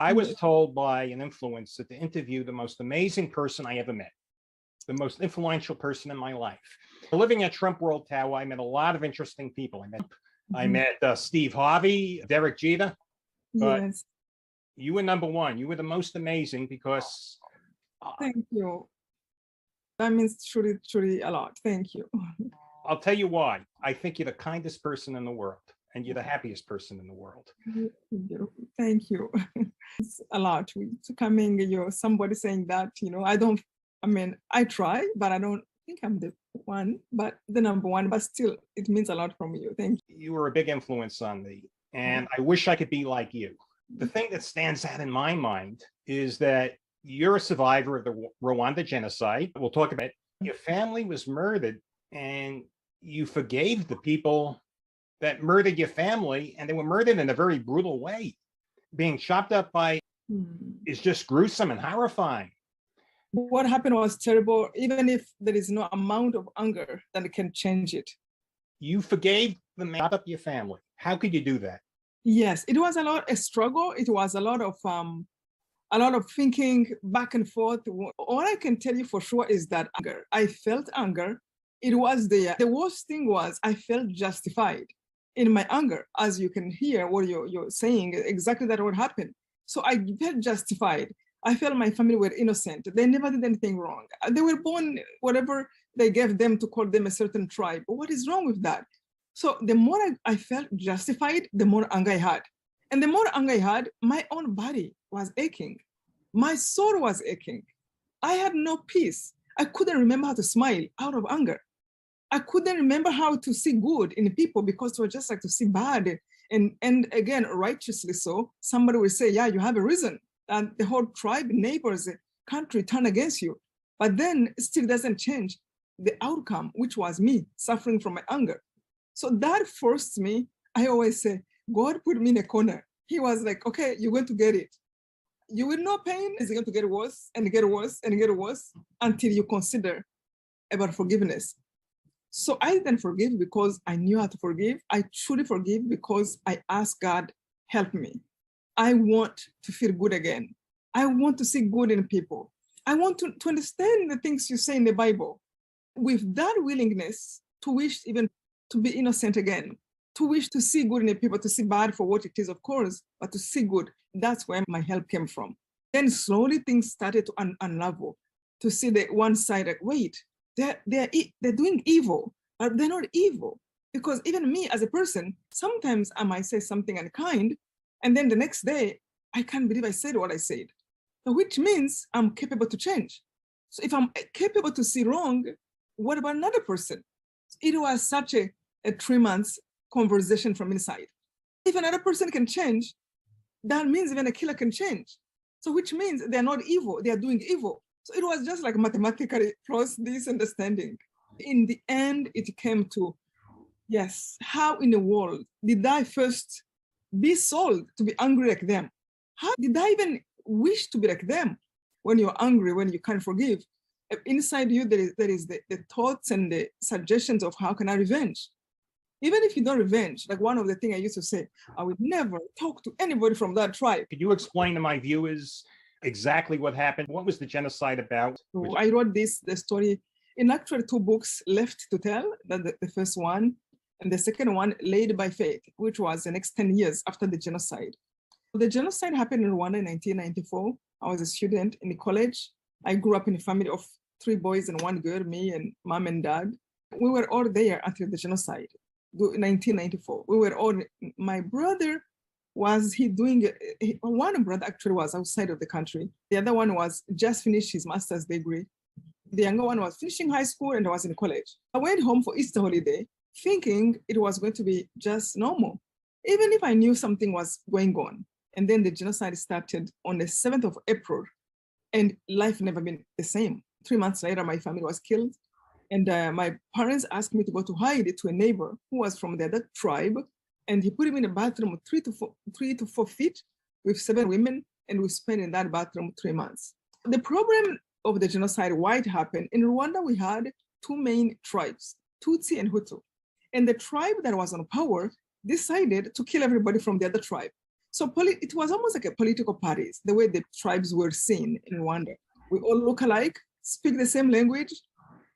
I was told by an influencer to interview the most amazing person I ever met, the most influential person in my life. Living at Trump World Tower, I met a lot of interesting people. I met Steve Harvey, Derek Jeter, but Yes, you were number one. You were the most amazing because thank you. That means truly, truly a lot. Thank you. I'll tell you why. I think you're the kindest person in the world and you're the happiest person in the world. Thank you. It's a lot. To coming, somebody saying that, I try, but I don't think I'm the one, but the number one, but still it means a lot from you. Thank you. You were a big influence on me and I wish I could be like you. The thing that stands out in my mind is that you're a survivor of the Rwanda genocide. We'll talk about it. Your family was murdered and you forgave the people that murdered your family, and they were murdered in a very brutal way. Being chopped up by is just gruesome and horrifying. What happened was terrible, even if there is no amount of anger that can change it. You forgave the man, chopped up your family. How could you do that? Yes, it was a struggle. It was a lot of thinking back and forth. All I can tell you for sure is that anger. I felt anger. It was the worst thing was I felt justified in my anger, as you can hear what you're saying, exactly that what happened. So I felt justified. I felt my family were innocent. They never did anything wrong. They were born, whatever they gave them to call them a certain tribe. What is wrong with that? So the more I felt justified, the more anger I had. And the more anger I had, my own body was aching. My soul was aching. I had no peace. I couldn't remember how to smile out of anger. I couldn't remember how to see good in people because it was just like to see bad. And again, righteously so, somebody will say, yeah, you have a reason. And the whole tribe, neighbors, country turn against you. But then it still doesn't change the outcome, which was me suffering from my anger. So that forced me, I always say, God put me in a corner. He was like, okay, you're going to get it. You will know pain is going to get worse and get worse and get worse until you consider about forgiveness. So I didn't forgive because I knew how to forgive. I truly forgive because I asked God, help me. I want to feel good again. I want to see good in people. I want to understand the things you say in the Bible. With that willingness to wish even to be innocent again, to wish to see good in the people, to see bad for what it is, of course, but to see good, that's where my help came from. Then slowly things started to unravel, to see the one side, like, wait, they're doing evil, but they're not evil. Because even me as a person, sometimes I might say something unkind, and then the next day, I can't believe I said what I said. So which means I'm capable to change. So if I'm capable to see wrong, what about another person? It was such a 3 months conversation from inside. If another person can change, that means even a killer can change. So which means they're not evil, they are doing evil. So it was just like mathematically plus this understanding. In the end, it came to, yes, how in the world did I first be sold to be angry like them? How did I even wish to be like them? When you're angry, when you can't forgive, inside you, there is the thoughts and the suggestions of how can I revenge? Even if you don't revenge, like one of the things I used to say, I would never talk to anybody from that tribe. Could you explain to my viewers exactly what happened? What was the genocide about? So I wrote the story in actually 2 books left to tell, that the first one, and the second one, Laid by Faith, which was the next 10 years after the genocide. The genocide happened in Rwanda in 1994. I was a student in college. I grew up in a family of 3 boys and 1 girl, me and mom and dad. We were all there until the genocide. In 1994, we were all, my brother was one brother actually was outside of the country. The other one was just finished his master's degree. The younger one was finishing high school and was in college. I went home for Easter holiday thinking it was going to be just normal, even if I knew something was going on. And then the genocide started on the 7th of April and life never been the same. 3 months later, my family was killed. And my parents asked me to go to hide it to a neighbor who was from the other tribe. And he put him in a bathroom of 3 to 4 feet with 7 women. And we spent in that bathroom 3 months. The problem of the genocide, why it happened, in Rwanda, we had 2 main tribes, Tutsi and Hutu. And the tribe that was on power decided to kill everybody from the other tribe. So it was almost like a political parties, the way the tribes were seen in Rwanda. We all look alike, speak the same language.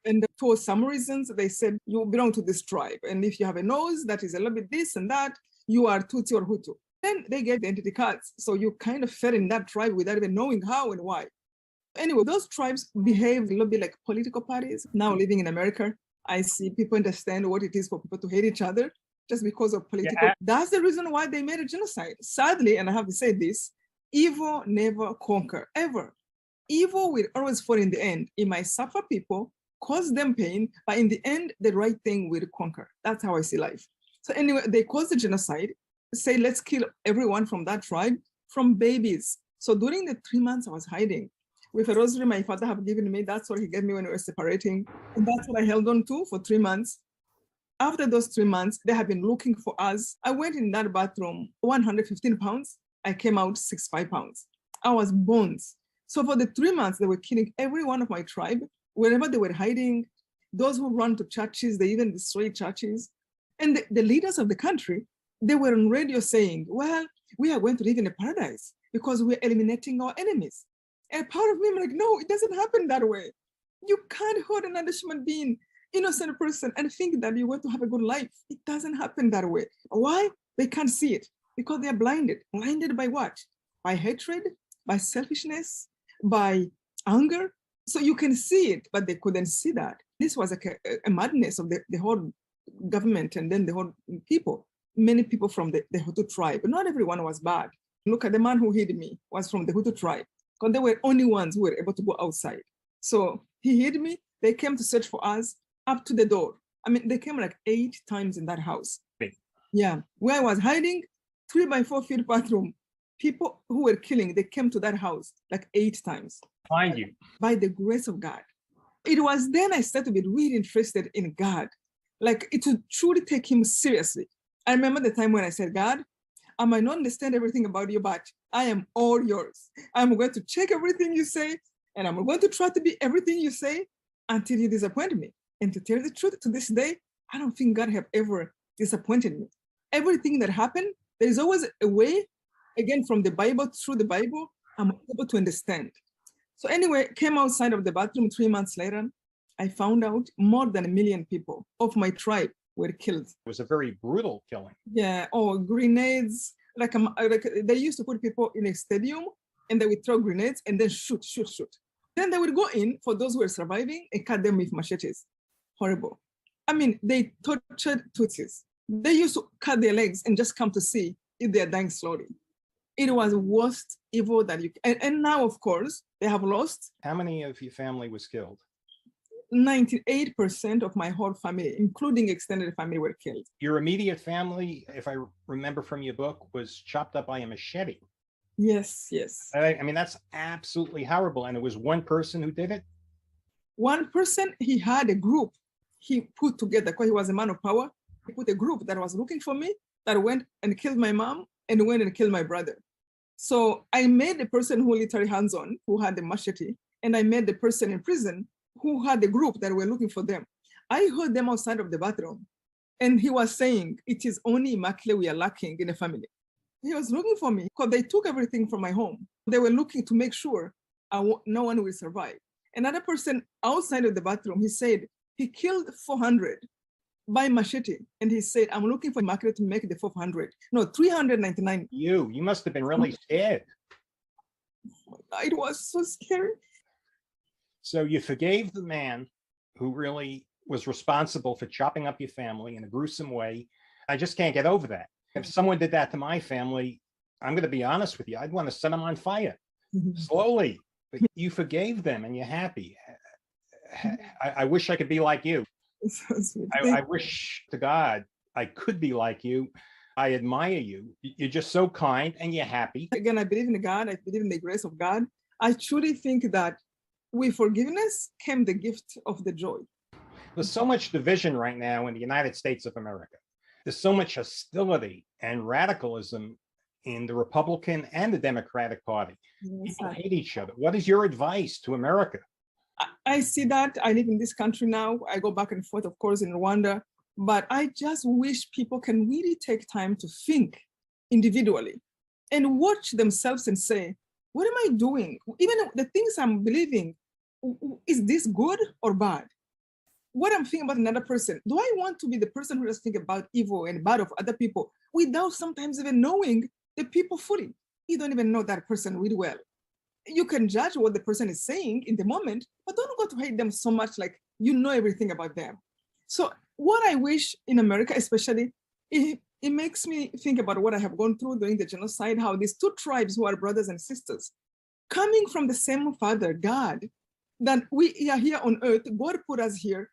And for some reasons, they said, you belong to this tribe. And if you have a nose that is a little bit this and that, you are Tutsi or Hutu. Then they gave the identity cards. So you kind of fell in that tribe without even knowing how and why. Anyway, those tribes behave a little bit like political parties. Now living in America, I see people understand what it is for people to hate each other just because of political. Yeah. That's the reason why they made a genocide. Sadly, and I have to say this, evil never conquer, ever. Evil will always fall in the end. It might suffer people, cause them pain, but in the end, the right thing will conquer. That's how I see life. So anyway, they caused the genocide, say, let's kill everyone from that tribe, from babies. So during the 3 months I was hiding, with a rosary my father had given me, that's what he gave me when we were separating. And that's what I held on to for 3 months. After those 3 months, they have been looking for us. I went in that bathroom, 115 pounds. I came out 65 pounds. I was bones. So for the 3 months, they were killing every one of my tribe, wherever they were hiding. Those who run to churches, they even destroyed churches. And the leaders of the country, they were on radio saying, well, we are going to live in a paradise because we're eliminating our enemies. And part of me, I'm like, no, it doesn't happen that way. You can't hurt another human being, innocent person, and think that you're going to have a good life. It doesn't happen that way. Why? They can't see it because they are blinded. Blinded by what? By hatred, by selfishness, by anger. So you can see it, but they couldn't see that. This was like a madness of the whole government and then the whole people. Many people from the Hutu tribe, but not everyone was bad. Look at the man who hid me was from the Hutu tribe, because they were only ones who were able to go outside. So he hid me. They came to search for us up to the door. I mean, they came like 8 times in that house. Big. Yeah, where I was hiding, 3x4 feet bathroom. People who were killing, they came to that house like 8 times. Find you. By the grace of God. It was then I started to be really interested in God, like it would truly take him seriously. I remember the time when I said, God, I might not understand everything about you, but I am all yours. I'm going to check everything you say, and I'm going to try to be everything you say until you disappoint me. And to tell the truth, to this day, I don't think God have ever disappointed me. Everything that happened, there is always a way, again, from the Bible, through the Bible, I'm able to understand. So anyway, came outside of the bathroom 3 months later. I found out more than 1 million people of my tribe were killed. It was a very brutal killing. Yeah, or grenades. Like they used to put people in a stadium and they would throw grenades and then shoot. Then they would go in for those who were surviving and cut them with machetes. Horrible. I mean, they tortured Tutsis. They used to cut their legs and just come to see if they're dying slowly. It was the worst evil that you can. And now, of course, they have lost. How many of your family was killed? 98% of my whole family, including extended family, were killed. Your immediate family, if I remember from your book, was chopped up by a machete. Yes. I mean, that's absolutely horrible. And it was one person who did it? One person, he had a group he put together because he was a man of power. He put a group that was looking for me, that went and killed my mom and went and killed my brother. So I made the person who literally hands-on, who had the machete, and I made the person in prison who had the group that were looking for them. I heard them outside of the bathroom, and he was saying, it is only Immaculate we are lacking in the family. He was looking for me because they took everything from my home. They were looking to make sure no one will survive. Another person outside of the bathroom, he said he killed 400 by machete. And he said, I'm looking for Immaculate to make the 400. No, 399. You must have been really scared. It was so scary. So you forgave the man who really was responsible for chopping up your family in a gruesome way. I just can't get over that. If someone did that to my family, I'm going to be honest with you, I'd want to set them on fire slowly. But you forgave them and you're happy. I wish I could be like you. I wish to God I could be like you. I admire you. You're just so kind and you're happy. Again, I believe in God. I believe in the grace of God. I truly think that with forgiveness came the gift of the joy. There's so much division right now in the United States of America. There's so much hostility and radicalism in the Republican and the Democratic Party. Yes, people hate each other. What is your advice to America? I see that. I live in this country now. I go back and forth, of course, in Rwanda. But I just wish people can really take time to think individually and watch themselves and say, what am I doing? Even the things I'm believing, is this good or bad? What I'm thinking about another person, do I want to be the person who just think about evil and bad of other people without sometimes even knowing the people fully? You don't even know that person really well. You can judge what the person is saying in the moment, but don't go to hate them so much like you know everything about them. So what I wish in America, especially, it makes me think about what I have gone through during the genocide, how these two tribes who are brothers and sisters, coming from the same Father, God, that we are here on earth, God put us here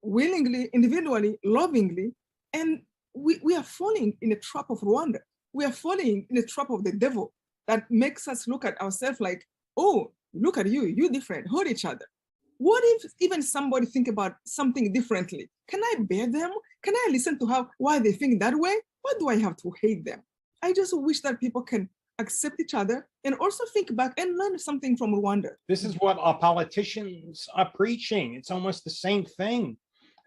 willingly, individually, lovingly, and we are falling in the trap of Rwanda. We are falling in the trap of the devil that makes us look at ourselves like, oh, look at you, you different, hurt each other. What if even somebody think about something differently? Can I bear them? Can I listen to why they think that way? Why do I have to hate them? I just wish that people can accept each other and also think back and learn something from Rwanda. This is what our politicians are preaching. It's almost the same thing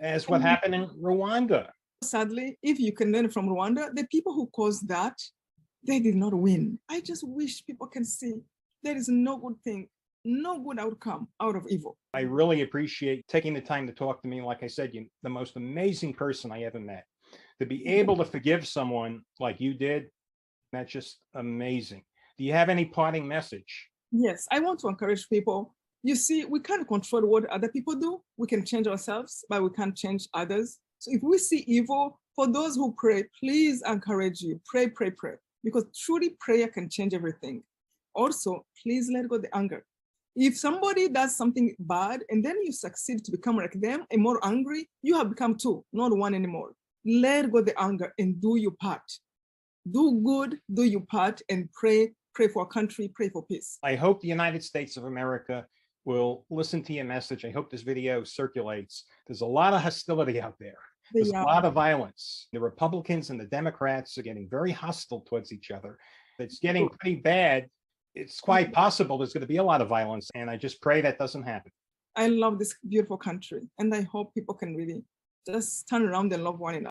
as what happened in Rwanda. Sadly, if you can learn from Rwanda, the people who caused that, they did not win. I just wish people can see there is no good thing, no good outcome out of evil. I really appreciate taking the time to talk to me. Like I said, you're the most amazing person I ever met. To be able to forgive someone like you did, that's just amazing. Do you have any parting message? Yes, I want to encourage people. You see, we can't control what other people do. We can change ourselves, but we can't change others. So if we see evil, for those who pray, please encourage you. Pray, pray, pray. Because truly prayer can change everything. Also, please let go the anger. If somebody does something bad and then you succeed to become like them and more angry, you have become two, not one anymore. Let go the anger and do your part. Do good, do your part, and pray for our country, pray for peace. I hope the United States of America will listen to your message. I hope this video circulates. There's a lot of hostility out there. There's a lot of violence. The Republicans and the Democrats are getting very hostile towards each other. It's getting pretty bad. It's quite possible there's going to be a lot of violence, and I just pray that doesn't happen. I love this beautiful country, and I hope people can really just turn around and love one another.